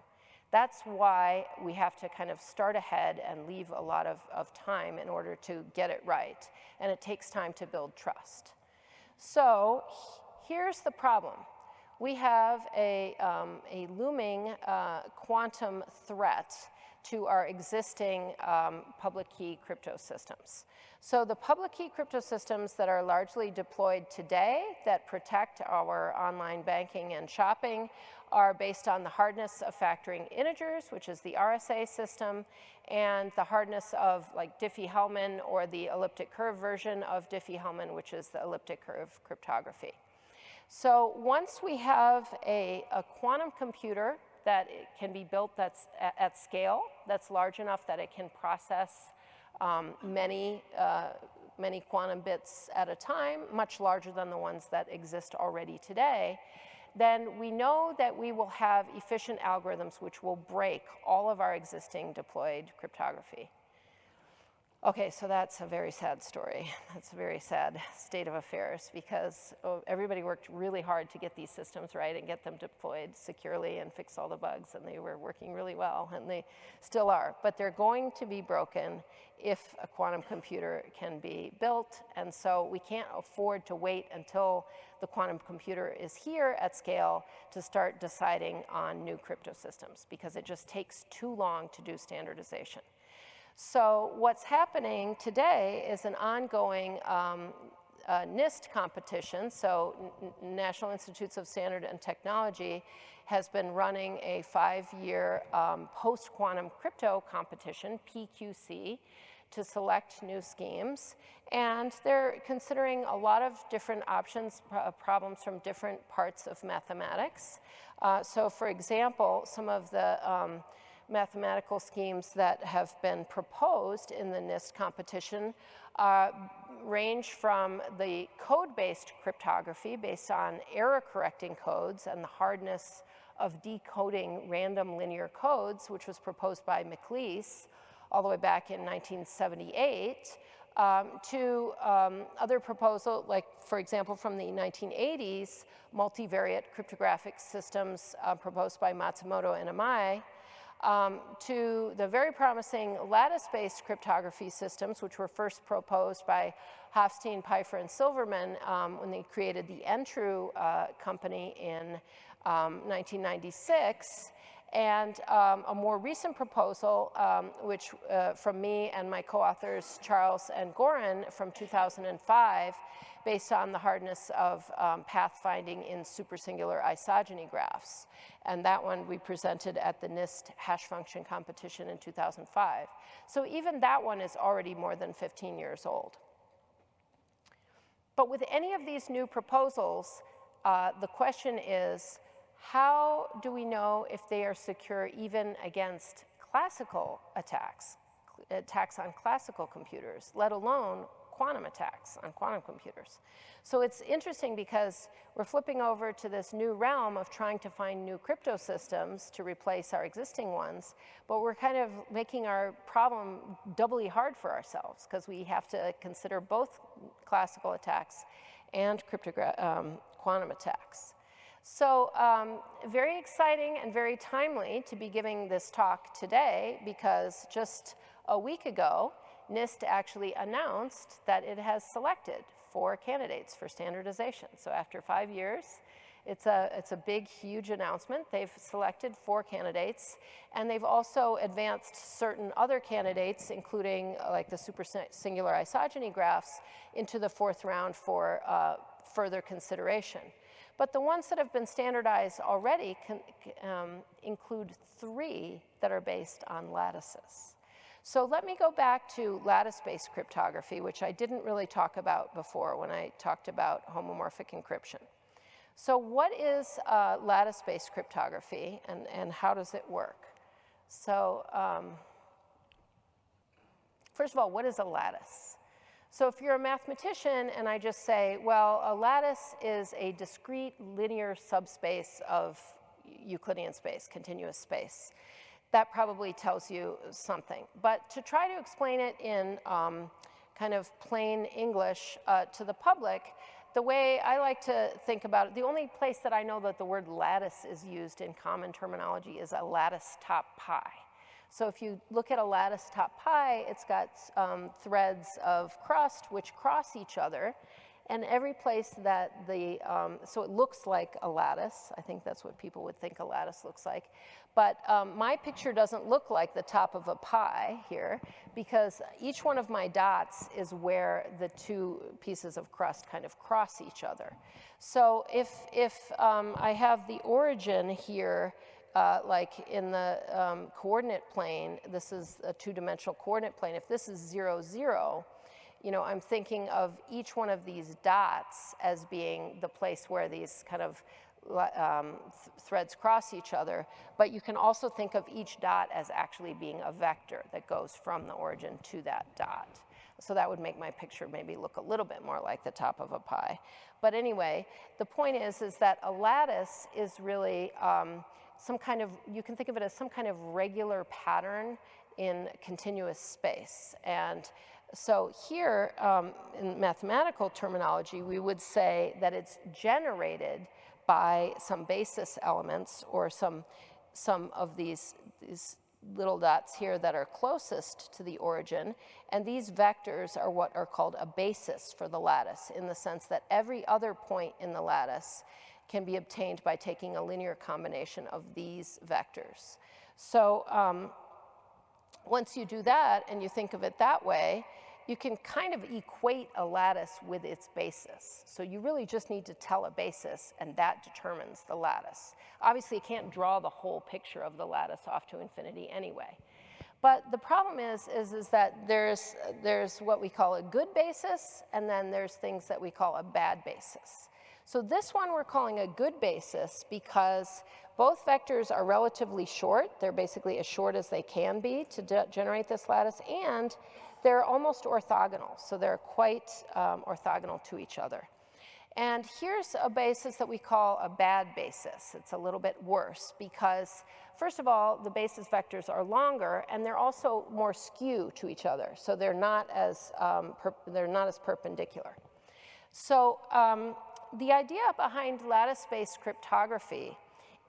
That's why we have to kind of start ahead and leave a lot of time in order to get it right, and it takes time to build trust. So here's the problem. We have a looming quantum threat to our existing public key crypto systems. So the public key crypto systems that are largely deployed today that protect our online banking and shopping are based on the hardness of factoring integers, which is the RSA system, and the hardness of like Diffie-Hellman, or the elliptic curve version of Diffie-Hellman, which is the elliptic curve cryptography. So once we have a quantum computer that can be built that's at scale, that's large enough that it can process many quantum bits at a time, much larger than the ones that exist already today, then we know that we will have efficient algorithms which will break all of our existing deployed cryptography. Okay, so that's a very sad story. That's a very sad state of affairs, because everybody worked really hard to get these systems right and get them deployed securely and fix all the bugs, and they were working really well, and they still are. But they're going to be broken if a quantum computer can be built, and so we can't afford to wait until the quantum computer is here at scale to start deciding on new crypto systems, because it just takes too long to do standardization. So what's happening today is an ongoing Nist competition. So National Institutes of Standard and Technology has been running a 5-year post-quantum crypto competition, PQC, to select new schemes. And they're considering a lot of different options, problems from different parts of mathematics. So for example, some of the mathematical schemes that have been proposed in the Nist competition range from the code-based cryptography based on error-correcting codes and the hardness of decoding random linear codes, which was proposed by McLeish all the way back in 1978, to other proposals, like, for example, from the 1980s, multivariate cryptographic systems proposed by Matsumoto and Amai, to the very promising lattice-based cryptography systems, which were first proposed by Hofstein, Pfeiffer, and Silverman when they created the Entru company in 1996. And a more recent proposal, which from me and my co-authors Charles and Goran from 2005, based on the hardness of pathfinding in supersingular isogeny graphs. And that one we presented at the Nist hash function competition in 2005. So even that one is already more than 15 years old. But with any of these new proposals, the question is, how do we know if they are secure even against classical attacks on classical computers, let alone quantum attacks on quantum computers. So it's interesting because we're flipping over to this new realm of trying to find new crypto systems to replace our existing ones, but we're kind of making our problem doubly hard for ourselves because we have to consider both classical attacks and quantum attacks. So very exciting and very timely to be giving this talk today because just a week ago, Nist actually announced that it has selected 4 candidates for standardization. So after 5 years, it's a big, huge announcement. They've selected 4 candidates, and they've also advanced certain other candidates, including like the supersingular isogeny graphs, into the 4th round for further consideration. But the ones that have been standardized already include 3 that are based on lattices. So let me go back to lattice-based cryptography, which I didn't really talk about before when I talked about homomorphic encryption. So what is lattice-based cryptography and how does it work? So first of all, what is a lattice? So if you're a mathematician and I just say, well, a lattice is a discrete linear subspace of Euclidean space, continuous space, that probably tells you something. But to try to explain it in kind of plain English to the public, the way I like to think about it, the only place that I know that the word lattice is used in common terminology is a lattice top pi. So if you look at a lattice top pi, it's got threads of crust which cross each other. And every place that so it looks like a lattice. I think that's what people would think a lattice looks like. But my picture doesn't look like the top of a pie here because each one of my dots is where the 2 pieces of crust kind of cross each other. So if I have the origin here, like in the coordinate plane, this is a 2-dimensional coordinate plane. If this is 0, 0, you know, I'm thinking of each one of these dots as being the place where these kind of threads cross each other, but you can also think of each dot as actually being a vector that goes from the origin to that dot. So that would make my picture maybe look a little bit more like the top of a pie. But anyway, the point is that a lattice is really some kind of, you can think of it as some kind of regular pattern in continuous space. And so here, in mathematical terminology, we would say that it's generated by some basis elements or some of these little dots here that are closest to the origin. And these vectors are what are called a basis for the lattice in the sense that every other point in the lattice can be obtained by taking a linear combination of these vectors. So once you do that and you think of it that way, you can kind of equate a lattice with its basis. So you really just need to tell a basis, and that determines the lattice. Obviously, you can't draw the whole picture of the lattice off to infinity anyway. But the problem is that there's what we call a good basis, and then there's things that we call a bad basis. So this one we're calling a good basis because both vectors are relatively short. They're basically as short as they can be to generate this lattice, and they're almost orthogonal. So they're quite orthogonal to each other. And here's a basis that we call a bad basis. It's a little bit worse because, first of all, the basis vectors are longer, and they're also more skew to each other. So they're not as perpendicular. So the idea behind lattice-based cryptography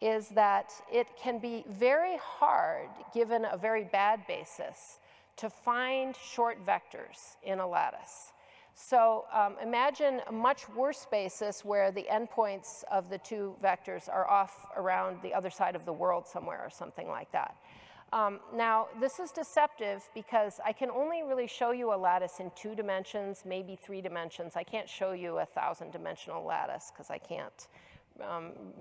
is that it can be very hard, given a very bad basis, to find short vectors in a lattice. So imagine a much worse basis where the endpoints of the 2 vectors are off around the other side of the world somewhere or something like that. Now, this is deceptive because I can only really show you a lattice in 2 dimensions, maybe 3 dimensions. I can't show you a 1,000-dimensional lattice because I can't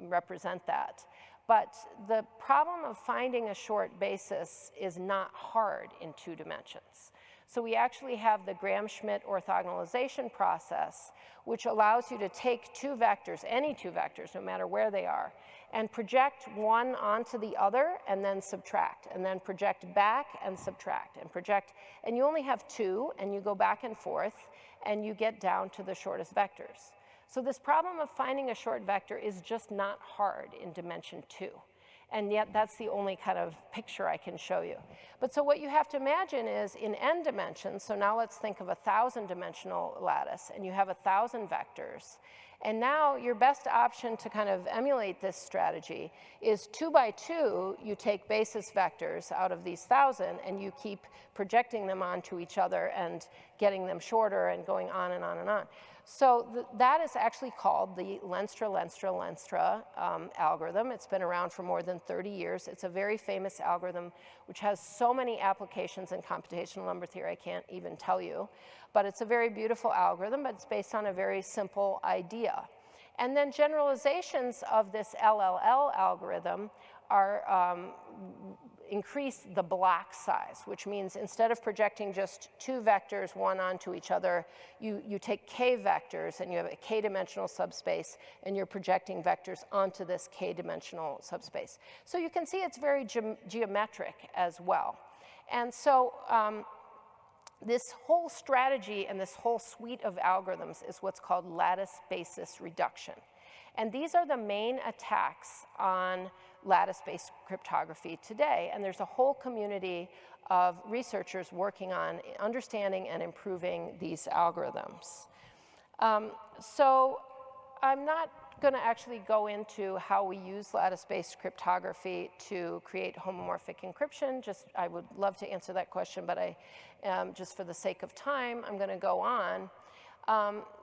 represent that. But the problem of finding a short basis is not hard in 2 dimensions. So we actually have the Gram-Schmidt Orthogonalization process, which allows you to take 2 vectors, any 2 vectors, no matter where they are, and project one onto the other and then subtract, and then project back and subtract, and project, and you only have 2, and you go back and forth, and you get down to the shortest vectors. So this problem of finding a short vector is just not hard in dimension 2. And yet that's the only kind of picture I can show you. But so what you have to imagine is in n dimensions, so now let's think of a 1,000-dimensional lattice, and you have 1,000 vectors. And now your best option to kind of emulate this strategy is 2 by 2, you take basis vectors out of these 1,000 and you keep projecting them onto each other and getting them shorter and going on and on and on. So that is actually called the Lenstra algorithm. It's been around for more than 30 years. It's a very famous algorithm which has so many applications in computational number theory I can't even tell you. But it's a very beautiful algorithm, but it's based on a very simple idea. And then generalizations of this LLL algorithm are increase the block size, which means instead of projecting just 2 vectors, one onto each other, you take k vectors and you have a k-dimensional subspace and you're projecting vectors onto this k-dimensional subspace. So you can see it's very geometric as well. And so this whole strategy and this whole suite of algorithms is what's called lattice basis reduction. And these are the main attacks on lattice-based cryptography today. And there's a whole community of researchers working on understanding and improving these algorithms. So I'm not going to actually go into how we use lattice-based cryptography to create homomorphic encryption. I would love to answer that question, but just for the sake of time, I'm going to go on.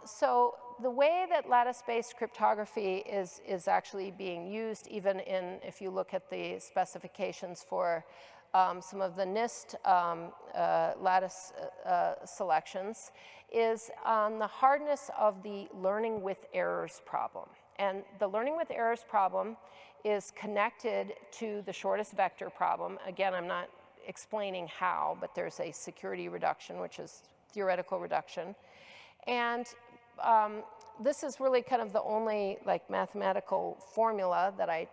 So the way that lattice-based cryptography is actually being used, even if you look at the specifications for some of the Nist lattice selections, is on the hardness of the learning with errors problem. And the learning with errors problem is connected to the shortest vector problem. Again, I'm not explaining how, but there's a security reduction, which is theoretical reduction. And this is really kind of the only mathematical formula that I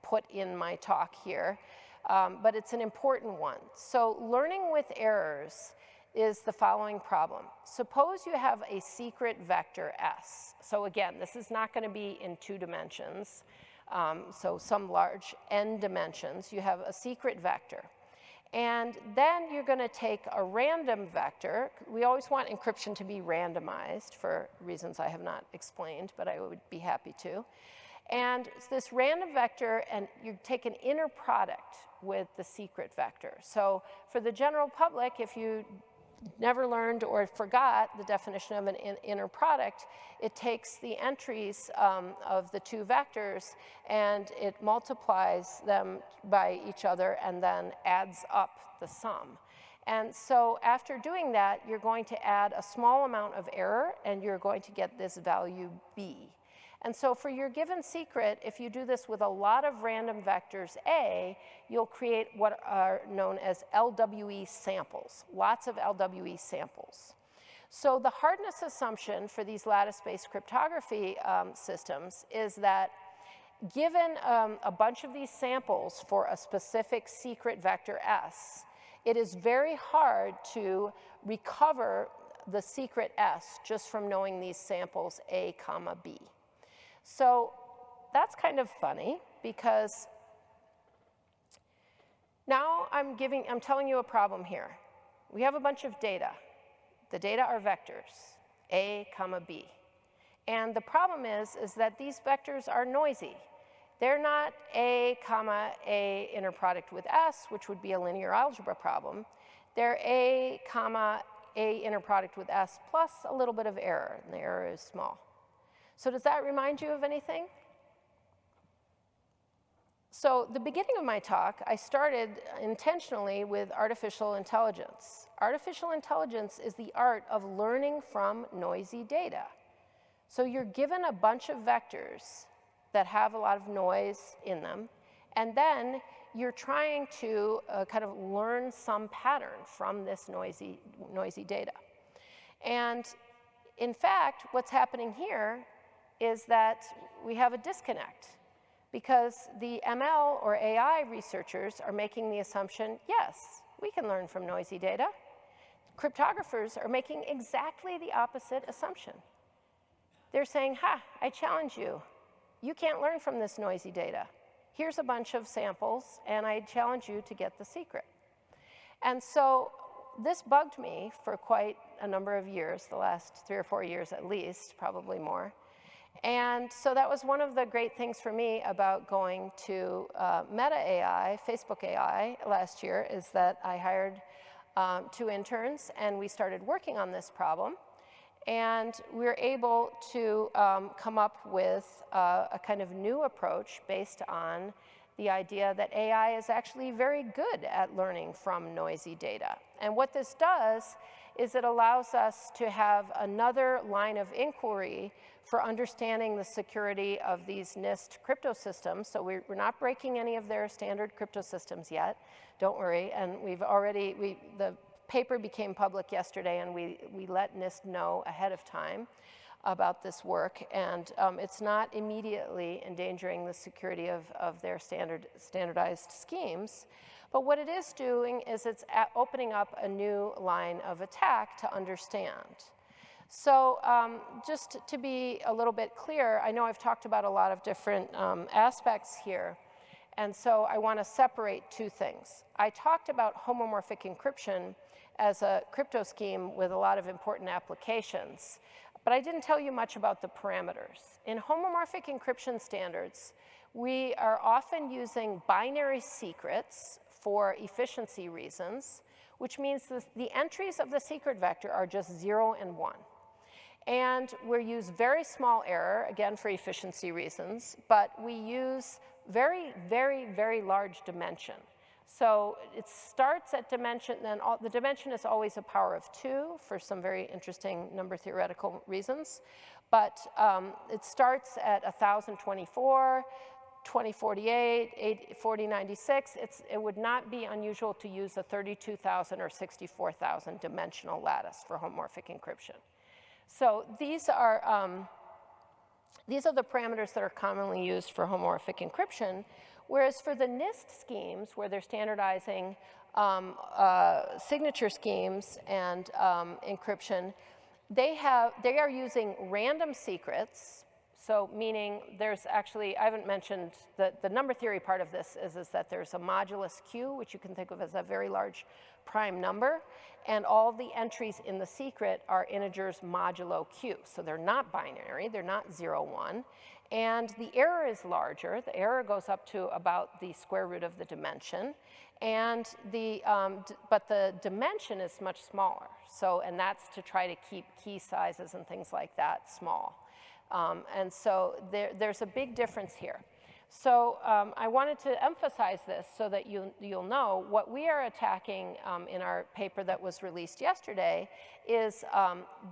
put in my talk here, but it's an important one. So learning with errors is the following problem. Suppose you have a secret vector S. So again, this is not going to be in 2 dimensions, so some large n dimensions. You have a secret vector. And then you're going to take a random vector. We always want encryption to be randomized for reasons I have not explained, but I would be happy to. And it's this random vector, and you take an inner product with the secret vector. So for the general public, if you never learned or forgot the definition of an inner product, it takes the entries of the 2 vectors and it multiplies them by each other and then adds up the sum. And so after doing that, you're going to add a small amount of error and you're going to get this value B. And so for your given secret, if you do this with a lot of random vectors A, you'll create what are known as LWE samples, lots of LWE samples. So the hardness assumption for these lattice-based cryptography systems is that given a bunch of these samples for a specific secret vector S, it is very hard to recover the secret S just from knowing these samples A, comma, B. So that's kind of funny because now I'm telling you a problem here. We have a bunch of data. The data are vectors, A, comma, B. And the problem is that these vectors are noisy. They're not A, comma, A inner product with S, which would be a linear algebra problem. They're A, comma, A inner product with S plus a little bit of error, and the error is small. So does that remind you of anything? So the beginning of my talk, I started intentionally with artificial intelligence. Artificial intelligence is the art of learning from noisy data. So you're given a bunch of vectors that have a lot of noise in them, and then you're trying to kind of learn some pattern from this noisy data. And in fact, what's happening here is that we have a disconnect because the ML or AI researchers are making the assumption, yes, we can learn from noisy data. Cryptographers are making exactly the opposite assumption. They're saying, ha, I challenge you. You can't learn from this noisy data. Here's a bunch of samples, and I challenge you to get the secret. And so this bugged me for quite a number of years, the last 3 or 4 years at least, probably more. And so that was one of the great things for me about going to Meta AI, Facebook AI last year, is that I hired 2 interns, and we started working on this problem. And we were able to come up with a kind of new approach based on the idea that AI is actually very good at learning from noisy data. And what this does is it allows us to have another line of inquiry for understanding the security of these Nist crypto systems. So we're not breaking any of their standard crypto systems yet, don't worry. And the paper became public yesterday, and we let Nist know ahead of time about this work, and it's not immediately endangering the security of their standardized schemes. But what it is doing is it's opening up a new line of attack to understand. So just to be a little bit clear, I know I've talked about a lot of different aspects here, and so I want to separate 2 things. I talked about homomorphic encryption as a crypto scheme with a lot of important applications, but I didn't tell you much about the parameters. In homomorphic encryption standards, we are often using binary secrets for efficiency reasons, which means the entries of the secret vector are just 0 and 1. And we use very small error, again for efficiency reasons, but we use very, very, very large dimension. So it starts at dimension, then the dimension is always a power of 2 for some very interesting number theoretical reasons. But it starts at 1024, 2048, 4096. It would not be unusual to use a 32,000 or 64,000 dimensional lattice for homomorphic encryption. So these are the parameters that are commonly used for homomorphic encryption. Whereas for the Nist schemes, where they're standardizing signature schemes and encryption, they are using random secrets. So meaning there's actually, I haven't mentioned, the number theory part of this is that there's a modulus Q, which you can think of as a very large prime number, and all the entries in the secret are integers modulo Q. So they're not binary, they're not 0, 1. And the error is larger. The error goes up to about the square root of the dimension. And but the dimension is much smaller. So, and that's to try to keep key sizes and things like that small. And so there's a big difference here. So I wanted to emphasize this so that you'll know what we are attacking in our paper that was released yesterday is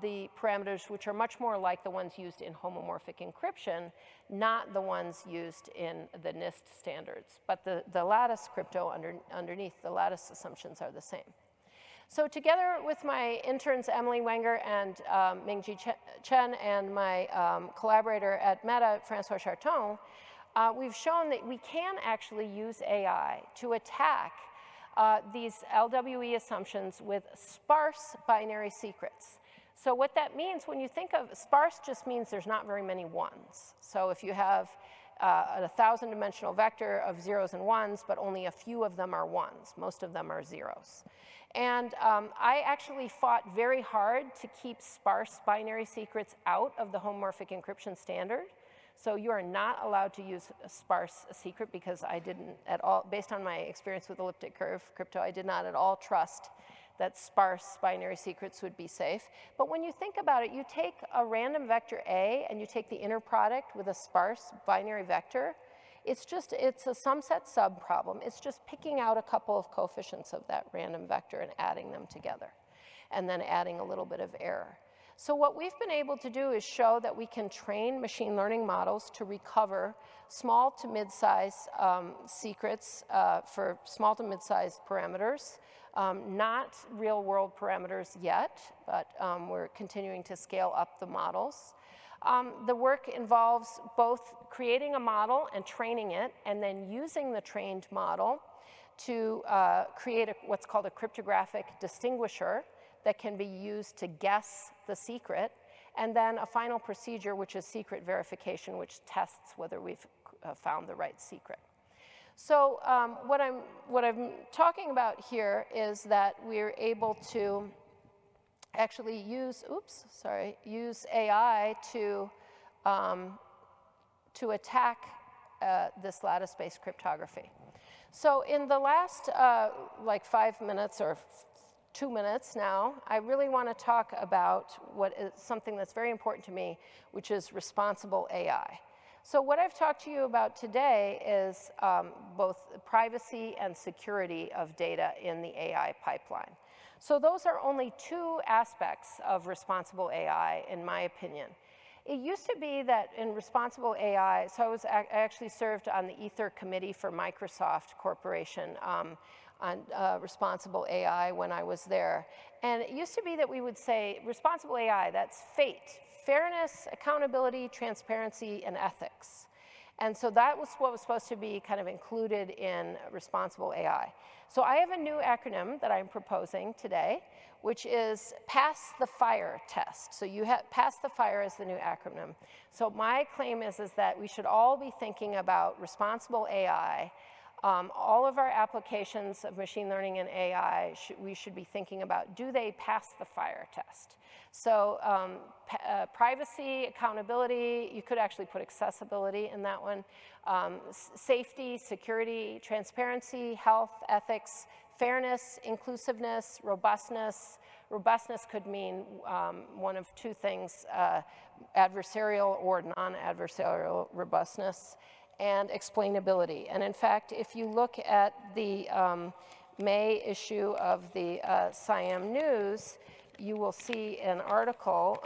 the parameters which are much more like the ones used in homomorphic encryption, not the ones used in the Nist standards. But the lattice crypto underneath, the lattice assumptions are the same. So together with my interns, Emily Wenger and Mingji Chen, and my collaborator at Meta, Francois Charton, we've shown that we can actually use AI to attack these LWE assumptions with sparse binary secrets. So what that means, when you think of sparse, just means there's not very many ones. So if you have a 1,000-dimensional vector of 0s and 1s, but only a few of them are 1s, most of them are 0s. And I actually fought very hard to keep sparse binary secrets out of the homomorphic encryption standard. So you are not allowed to use a sparse secret, because I didn't at all, based on my experience with elliptic curve crypto, I did not at all trust that sparse binary secrets would be safe. But when you think about it, you take a random vector A and you take the inner product with a sparse binary vector, it's a sum set sub problem. It's just picking out a couple of coefficients of that random vector and adding them together, and then adding a little bit of error. So what we've been able to do is show that we can train machine learning models to recover small to mid-size secrets for small to mid-size parameters, not real-world parameters yet, but we're continuing to scale up the models. The work involves both creating a model and training it, and then using the trained model to create what's called a cryptographic distinguisher that can be used to guess the secret, and then a final procedure, which is secret verification, which tests whether we've found the right secret. So what I'm talking about here is that we're able to actually use AI to attack this lattice-based cryptography. So in the last like 5 minutes or 2 minutes now, I really want to talk about what is something that's very important to me, which is responsible AI. So what I've talked to you about today is both privacy and security of data in the AI pipeline. So those are only 2 aspects of responsible AI, in my opinion. It used to be that in responsible AI, so I actually served on the Ether committee for Microsoft Corporation on responsible AI when I was there. And it used to be that we would say responsible AI, that's FATE, fairness, accountability, transparency, and ethics. And so that was what was supposed to be kind of included in responsible AI. So I have a new acronym that I'm proposing today, which is Pass the Fire Test. So you have Pass the Fire as the new acronym. So my claim is that we should all be thinking about responsible AI. All of our applications of machine learning and AI, we should be thinking about, do they pass the fire test? So privacy, accountability, you could actually put accessibility in that one, safety, security, transparency, health, ethics, fairness, inclusiveness, robustness. Robustness could mean one of 2 things, adversarial or non-adversarial robustness, and explainability. And in fact, if you look at the May issue of the SIAM News, you will see an article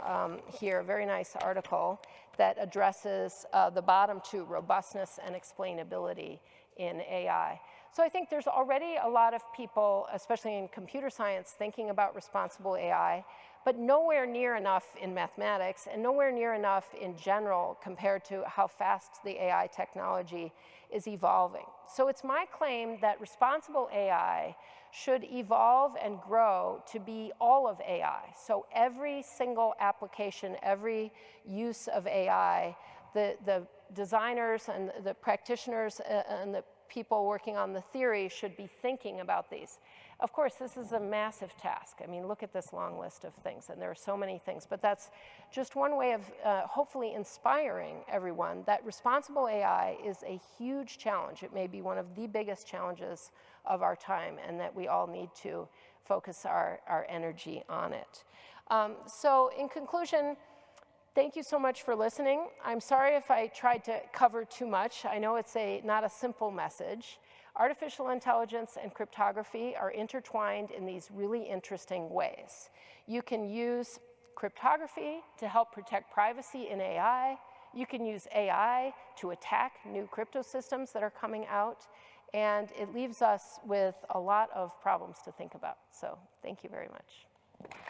here, a very nice article, that addresses the bottom 2, robustness and explainability in AI. So I think there's already a lot of people, especially in computer science, thinking about responsible AI, but nowhere near enough in mathematics and nowhere near enough in general compared to how fast the AI technology is evolving. So it's my claim that responsible AI should evolve and grow to be all of AI. So every single application, every use of AI, the designers and the practitioners and the people working on the theory should be thinking about these. Of course, this is a massive task. I mean, look at this long list of things, and there are so many things, but that's just one way of hopefully inspiring everyone that responsible AI is a huge challenge. It may be one of the biggest challenges of our time, and that we all need to focus our energy on it. So in conclusion, thank you so much for listening. I'm sorry if I tried to cover too much. I know it's not a simple message. Artificial intelligence and cryptography are intertwined in these really interesting ways. You can use cryptography to help protect privacy in AI. You can use AI to attack new crypto systems that are coming out. And it leaves us with a lot of problems to think about. So thank you very much.